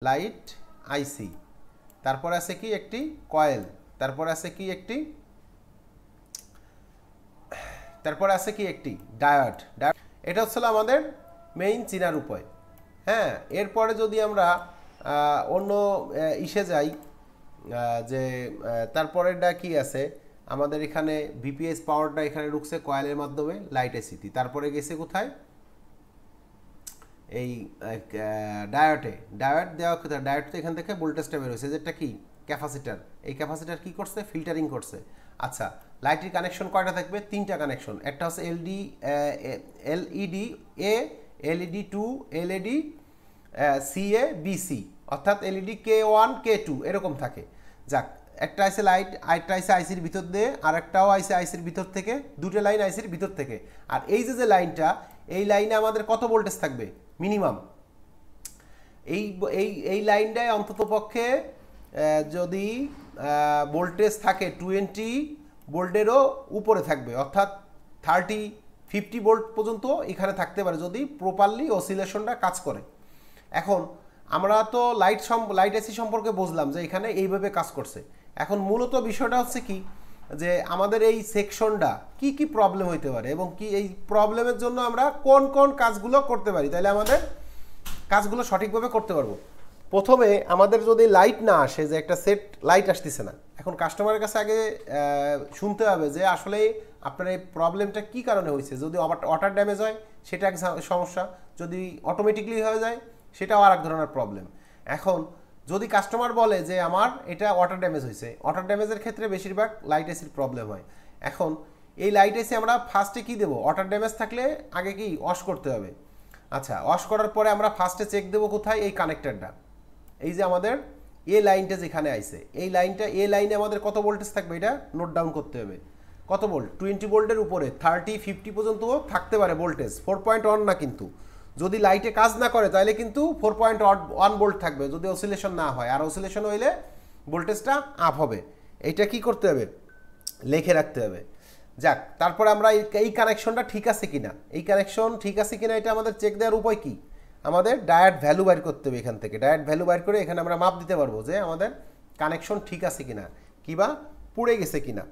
Light আইসি, তারপর আছে কি একটি কয়েল, তারপর আছে কি একটি ডায়োড। এটা হচ্ছে আমাদের মেইন চিনার উপায়। হ্যাঁ, এরপরে যদি আমরা অন্য ইসে যাই, যে তারপরেরটা কি আছে আমাদের এখানে ভিপিএস পাওয়ারটা এখানে ঢুকছে কয়েলের মাধ্যমে লাইট এসিটি, তারপরে গেছে কোথায় এই ডায়োড দেওয়া কোথায়, ডায়োড তো এখান থেকে ভোল্টেজটা বের হয়েছে, যেটা কি ক্যাপাসিটার, এই ক্যাপাসিটার কি করছে ফিল্টারিং করছে। আচ্ছা, লাইটের কানেকশন কয়টা থাকবে? তিনটা কানেকশন, একটা হচ্ছে এলইডি এ, এলইডি 2, এলইডি সিএ বিসি, অর্থাৎ এলইডি K1 K2 এরকম থাকে। যাক, একটা আছে লাইট, আরেকটা আছে আইসির ভিতর দিয়ে, আর একটাও আছে আইসির ভিতর থেকে, দুটো লাইন আইসির ভিতর থেকে। আর এই যে লাইনটা, এই লাইনে আমাদের কত ভোল্টেজ থাকবে মিনিমাম? এই লাইনটায় অন্তত পক্ষে যদি ভোল্টেজ থাকে 20 ভোল্টেরও উপরে থাকবে, অর্থাৎ 30-50 ভোল্ট পর্যন্ত এখানে থাকতে পারে যদি প্রপারলি অসিলেশনটা কাজ করে। এখন আমরা তো লাইট এসি সম্পর্কে বুঝলাম যে এখানে এইভাবে কাজ করছে। এখন মূলত বিষয়টা হচ্ছে কি, যে আমাদের এই সেকশনটা কি কি প্রবলেম হইতে পারে এবং কি এই প্রবলেমের জন্য আমরা কোন কোন কাজগুলো করতে পারি, তাহলে আমাদের কাজগুলো সঠিকভাবে করতে পারবো। প্রথমে আমাদের যদি লাইট না আসে, যে একটা সেট লাইট আসতেছে না, এখন কাস্টমারের কাছে আগে শুনতে হবে যে আসলে আপনার এই প্রবলেমটা কি কারণে হয়েছে। যদি ওয়াটার ড্যামেজ হয় সেটা এক সমস্যা, যদি অটোমেটিকলি হয়ে যায় সেটাও আর এক ধরনের প্রবলেম। এখন যদি কাস্টমার বলে যে আমার এটা ওয়াটার ড্যামেজ হয়েছে, ওয়াটার ড্যামেজের ক্ষেত্রে বেশিরভাগ লাইট এসির প্রবলেম হয়। এখন এই লাইট এসি আমরা ফার্স্টে কি দেবো? ওয়াটার ড্যামেজ থাকলে আগে কি ওয়াশ করতে হবে। আচ্ছা, ওয়াশ করার পরে আমরা ফার্স্টে চেক দেবো কোথায়? এই কানেক্টরটা, এই যে আমাদের এ লাইনটা যেখানে আইছে, এই লাইনটা এ লাইনে আমাদের কত ভোল্টেজ থাকবে এটা নোট ডাউন করতে হবে। কত ভোল্ট? 20 ভোল্টের উপরে, 30-50 পর্যন্ত থাকতে পারে ভোল্টেজ, 4.1 না। কিন্তু যদি লাইটে কাজ না করে তাহলে কিন্তু 4.1 ভোল্ট থাকবে যদি অসিলেশন না হয়, আর অসিলেশন হইলে ভোল্টেজটা আপ হবে। এইটা কি করতে হবে? লিখে রাখতে হবে। যাক, তারপরে আমরা এই কানেকশনটা ঠিক আছে কিনা, এই কানেকশন ঠিক আছে কিনা এটা আমাদের চেক দেওয়ার উপায় কি? আমাদের ডায়োড ভ্যালু বাইর করতে হবে। এখান থেকে ডায়োড ভ্যালু বাইর করে এখানে আমরা মাপ দিতে পারবো যে আমাদের কানেকশন ঠিক আছে কিনা, কিবা পুড়ে গেছে কিনা।